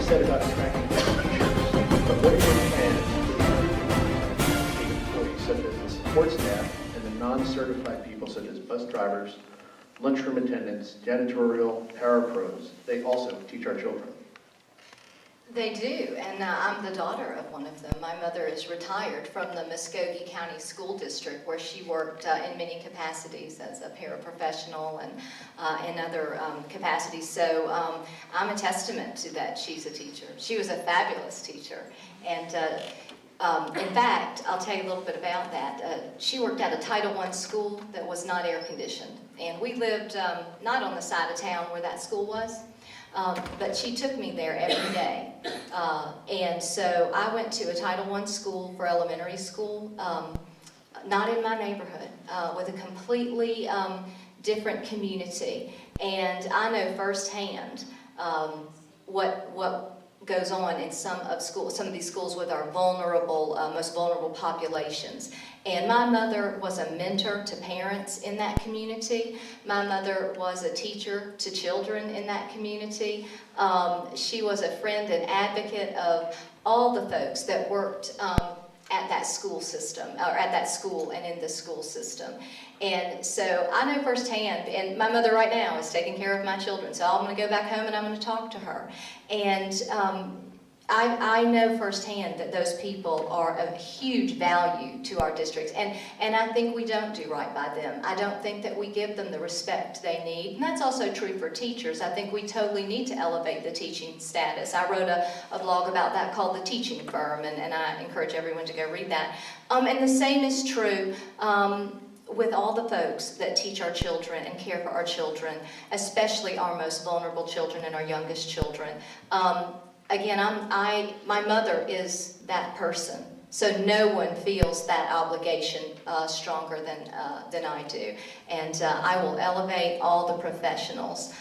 said about attracting teachers, but what is your plan to employees such as the support staff and the non-certified people such as bus drivers, lunchroom attendants, janitorial, parapros? They also teach our children. They do, and I'm the daughter of one of them. My mother is retired from the Muskogee County School District, where she worked in many capacities as a paraprofessional and in other capacities. So I'm a testament to that. She's a teacher. She was a fabulous teacher. And in fact, I'll tell you a little bit about that. She worked at a Title I school that was not air conditioned. And we lived not on the side of town where that school was. But she took me there every day. And so I went to a Title I school for elementary school, not in my neighborhood, with a completely different community. And I know firsthand what goes on in some of these schools with our vulnerable, most vulnerable populations. And my mother was a mentor to parents in that community. My mother was a teacher to children in that community. She was a friend and advocate of all the folks that worked at that school system, or at that school and in the school system. And so I know firsthand, and my mother right now is taking care of my children, so I'm going to go back home and I'm going to talk to her. And I know firsthand that those people are of huge value to our districts, and I think we don't do right by them. I don't think that we give them the respect they need, and that's also true for teachers. I think we totally need to elevate the teaching status. I wrote a blog about that called The Teaching Firm, and I encourage everyone to go read that. And the same is true with all the folks that teach our children and care for our children, especially our most vulnerable children and our youngest children. Again, my mother is that person, so no one feels that obligation stronger than I do. And I will elevate all the professionals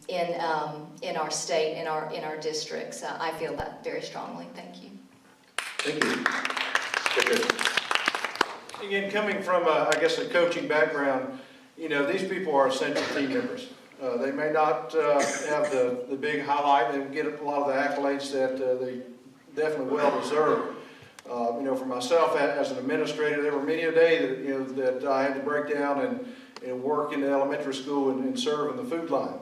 in our state, in our districts. I feel that very strongly. Thank you. Thank you. Again, coming from, I guess, a coaching background, you know, these people are essential team members. They may not have the big highlight and get a lot of the accolades that they definitely well deserve. You know, for myself as an administrator, there were many a day that, you know, that I had to break down and work in the elementary school and serve in the food line.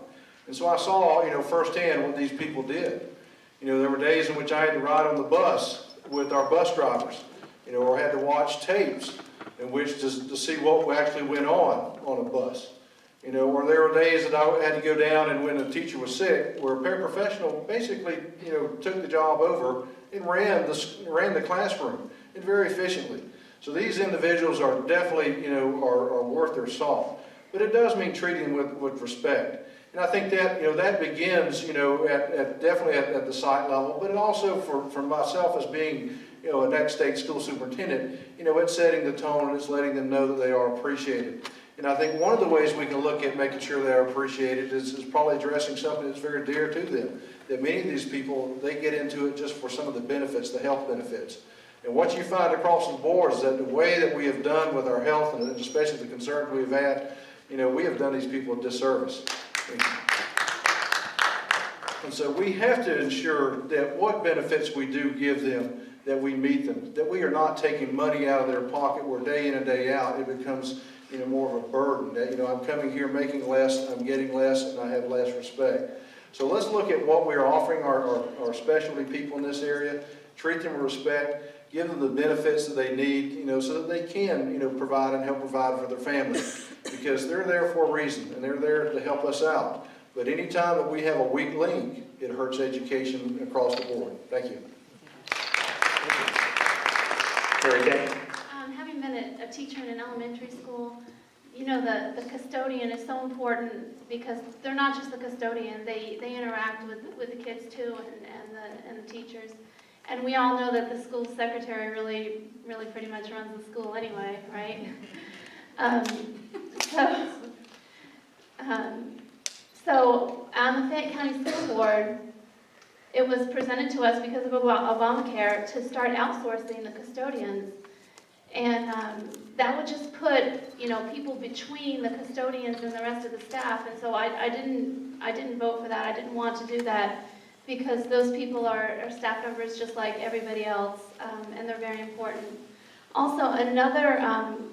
And so I saw, you know, firsthand what these people did. You know, there were days in which I had to ride on the bus with our bus drivers, you know, or had to watch tapes in which to see what actually went on a bus. You know, or there were days that I had to go down, and when a teacher was sick, where a paraprofessional basically, you know, took the job over and ran the classroom, and very efficiently. So these individuals are definitely, you know, are worth their salt. But it does mean treating them with respect. And I think that, you know, that begins, you know, definitely at the site level, but it also for myself as being, you know, a next state school superintendent, you know, it's setting the tone and it's letting them know that they are appreciated. And I think one of the ways we can look at making sure they are appreciated is probably addressing something that's very dear to them. That many of these people, they get into it just for some of the benefits, the health benefits. And what you find across the board is that the way that we have done with our health, and especially the concerns we've had, you know, we have done these people a disservice. And so we have to ensure that what benefits we do give them, that we meet them, that we are not taking money out of their pocket where day in and day out it becomes, you know, more of a burden. That, you know, I'm coming here making less, I'm getting less, and I have less respect. So let's look at what we are offering our specialty people in this area, treat them with respect, give them the benefits that they need, you know, so that they can, you know, provide and help provide for their family. Because they're there for a reason, and they're there to help us out. But any time that we have a weak link, it hurts education across the board. Thank you. Cherokee. Having been a teacher in an elementary school, you know, the custodian is so important because they're not just the custodian, they interact with the kids too and the teachers. And we all know that the school secretary really pretty much runs the school anyway, right? So on the Fayette County School Board, it was presented to us because of Obamacare to start outsourcing the custodians. And that would just put, you know, people between the custodians and the rest of the staff. And so I didn't vote for that. I didn't want to do that because those people are staff members just like everybody else, and they're very important. Also, another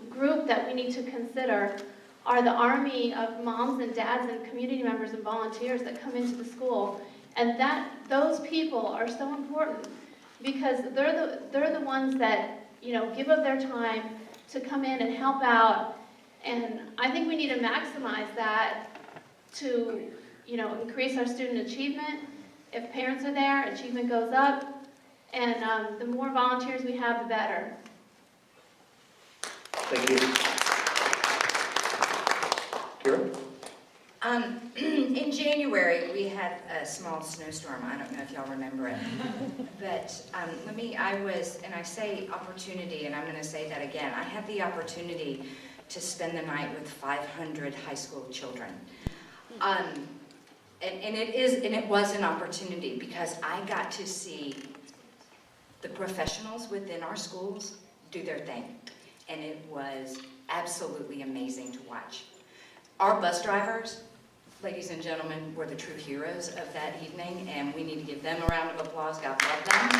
group that we need to consider are the army of moms and dads and community members and volunteers that come into the school. And those people are so important because they're the ones that, you know, give up their time to come in and help out. And I think we need to maximize that to, you know, increase our student achievement. If parents are there, achievement goes up. And the more volunteers we have, the better. Thank you. Kira? In January, we had a small snowstorm. I don't know if y'all remember it. But I say opportunity, and I'm going to say that again. I had the opportunity to spend the night with 500 high school children. And it was an opportunity because I got to see the professionals within our schools do their thing. And it was absolutely amazing to watch. Our bus drivers, ladies and gentlemen, were the true heroes of that evening, and we need to give them a round of applause. God love them. We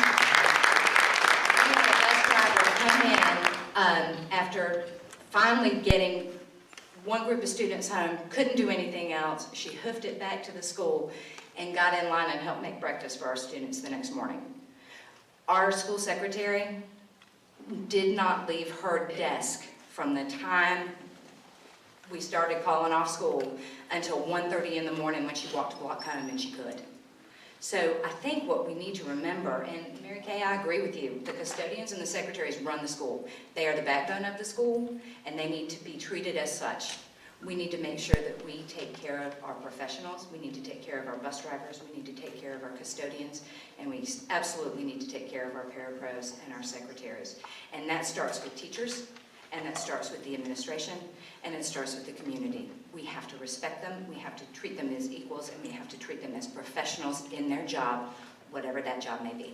had a bus driver come in after finally getting one group of students home, couldn't do anything else. She hoofed it back to the school and got in line and helped make breakfast for our students the next morning. Our school secretary did not leave her desk from the time we started calling off school until 1:30 in the morning when she walked to walk home, and she could. So I think what we need to remember, and Mary Kay, I agree with you, the custodians and the secretaries run the school. They are the backbone of the school, and they need to be treated as such. We need to make sure that we take care of our professionals, we need to take care of our bus drivers, we need to take care of our custodians, and we absolutely need to take care of our parapros and our secretaries. And that starts with teachers, and that starts with the administration, and it starts with the community. We have to respect them, we have to treat them as equals, and we have to treat them as professionals in their job, whatever that job may be.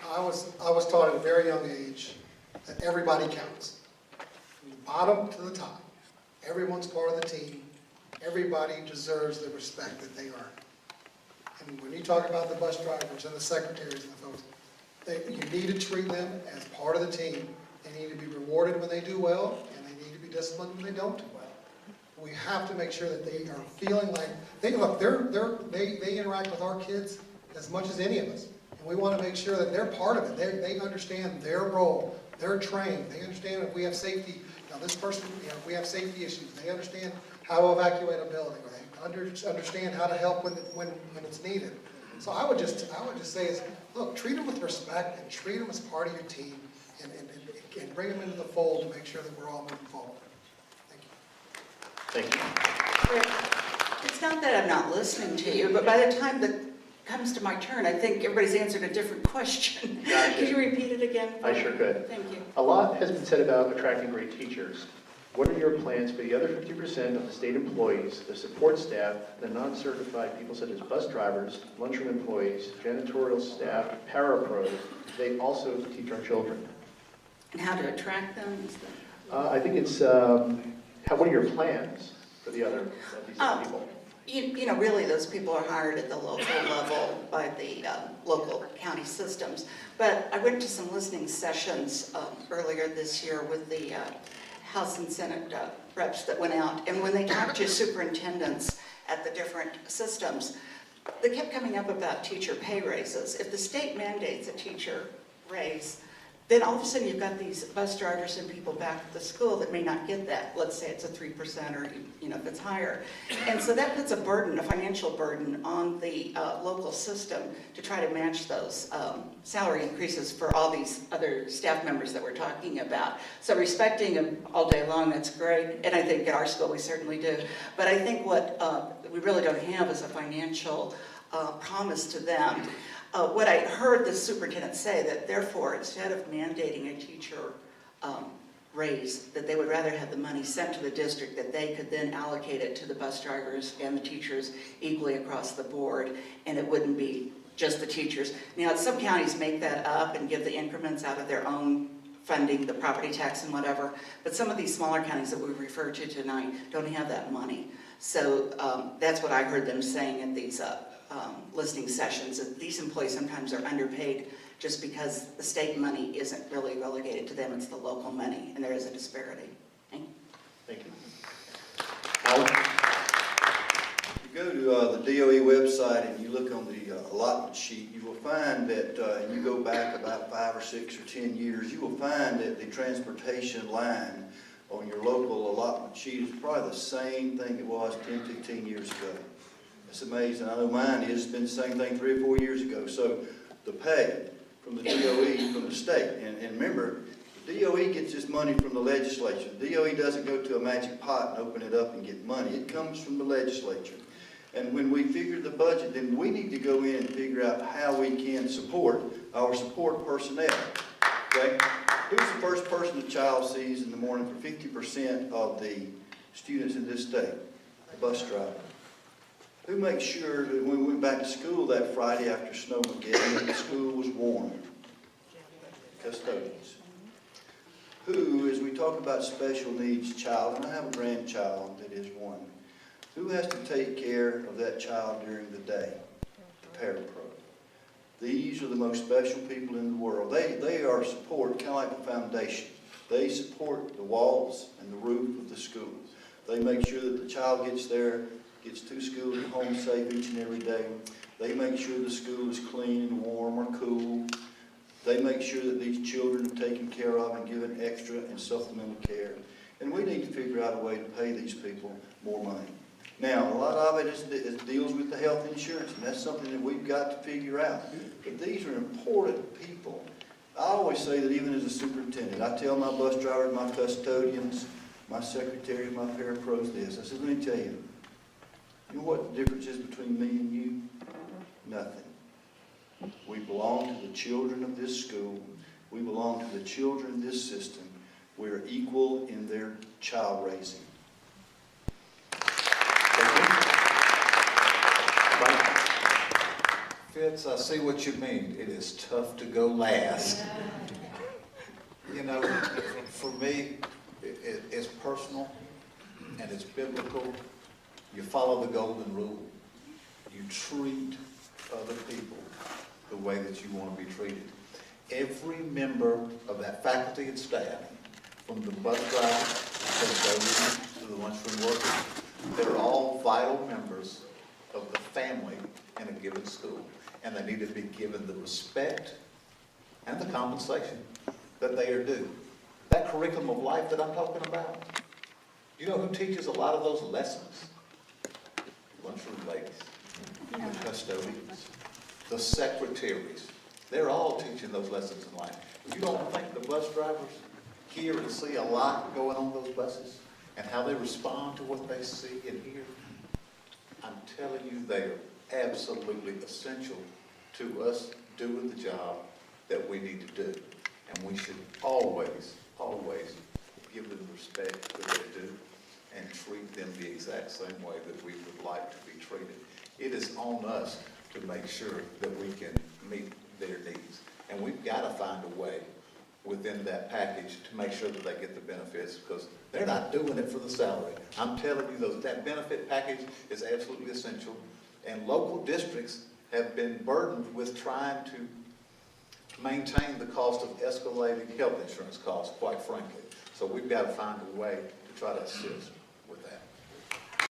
I was taught at a very young age that everybody counts. From the bottom to the top. Everyone's part of the team. Everybody deserves the respect that they earn. And when you talk about the bus drivers and the secretaries and the folks, you need to treat them as part of the team. They need to be rewarded when they do well, and they need to be disciplined when they don't do well. We have to make sure that they are feeling like, they interact with our kids as much as any of us. And we want to make sure that they're part of it. They understand their role. They're trained. They understand if we have safety, this person, if we have safety issues, they understand how to evacuate a building, or they understand how to help when it's needed. So I would just say is, look, treat them with respect and treat them as part of your team, and bring them into the fold to make sure that we're all moving forward. Thank you. Thank you. It's not that I'm not listening to you, but by the time that comes to my turn, I think everybody's answered a different question. Gotcha. Could you repeat it again? I sure could. Thank you. A lot has been said about attracting great teachers. What are your plans for the other 50% of the state employees, the support staff, the non-certified people such as bus drivers, lunchroom employees, janitorial staff, parapros? They also teach our children. And how to attract them? I think it's, what are your plans for the other these people? You know, really those people are hired at the local level by the local county systems. But I went to some listening sessions earlier this year with the House and Senate reps that went out. And when they talked to superintendents at the different systems, they kept coming up about teacher pay raises. If the state mandates a teacher raise, then all of a sudden you've got these bus drivers and people back at the school that may not get that. Let's say it's a 3% or if it's higher. And so that puts a burden, a financial burden on the local system to try to match those salary increases for all these other staff members that we're talking about. So respecting them all day long, that's great. And I think at our school we certainly do. But I think what we really don't have is a financial promise to them. What I heard the superintendent say, that therefore, instead of mandating a teacher raise, that they would rather have the money sent to the district, that they could then allocate it to the bus drivers and the teachers equally across the board, and it wouldn't be just the teachers. Now, some counties make that up and give the increments out of their own funding the property tax and whatever. But some of these smaller counties that we referred to tonight don't have that money. So that's what I heard them saying at these listening sessions, that these employees sometimes are underpaid just because the state money isn't really relegated to them, it's the local money, and there is a disparity. Thank you. Thank you. Alan? If you go to the DOE website and you look on the allotment sheet, you will find that, and you go back about 5 or 6 or 10 years, you will find that the transportation line on your local allotment sheet is probably the same thing it was 10, 15 years ago. It's amazing. I know mine is. It's been the same thing 3 or 4 years ago. So the pay from the DOE, from the state, and remember, the DOE gets this money from the legislature. The DOE doesn't go to a magic pot and open it up and get money. It comes from the legislature. And when we figure the budget, then we need to go in and figure out how we can support our support personnel. Okay? Who's the first person the child sees in the morning for 50% of the students in this state? The bus driver. Who makes sure that when we went back to school that Friday after Snowmageddon, that the school was warm? Custodians. Who, as we talk about special needs child, and I have a grandchild that is one, who has to take care of that child during the day? The parapro. These are the most special people in the world. They are support, kind of like a foundation. They support the walls and the roof of the school. They make sure that the child gets to school and home safe each and every day. They make sure the school is clean and warm or cool. They make sure that these children are taken care of and given extra and supplemental care. And we need to figure out a way to pay these people more money. Now, a lot of it deals with the health insurance, and that's something that we've got to figure out. But these are important people. I always say that even as a superintendent, I tell my bus drivers, my custodians, my secretaries, my parapros this. I said, let me tell you, you know what the difference is between me and you? Nothing. We belong to the children of this school. We belong to the children of this system. We're equal in their child raising. Fitz, I see what you mean. It is tough to go last. You know, for me, it's personal and it's biblical. You follow the golden rule. You treat other people the way that you want to be treated. Every member of that faculty and staff, from the bus driver to the lunchroom workers, they're all vital members of the family in a given school. And they need to be given the respect and the compensation that they are due. That curriculum of life that I'm talking about, you know who teaches a lot of those lessons? Lunchroom ladies, the custodians, the secretaries. They're all teaching those lessons in life. You don't think the bus drivers hear and see a lot going on those buses and how they respond to what they see and hear? I'm telling you, they are absolutely essential to us doing the job that we need to do. And we should always, always give them the respect that they do and treat them the exact same way that we would like to be treated. It is on us to make sure that we can meet their needs. And we've got to find a way within that package to make sure that they get the benefits, because they're not doing it for the salary. I'm telling you, that benefit package is absolutely essential. And local districts have been burdened with trying to maintain the cost of escalating health insurance costs, quite frankly. So we've got to find a way to try to assist.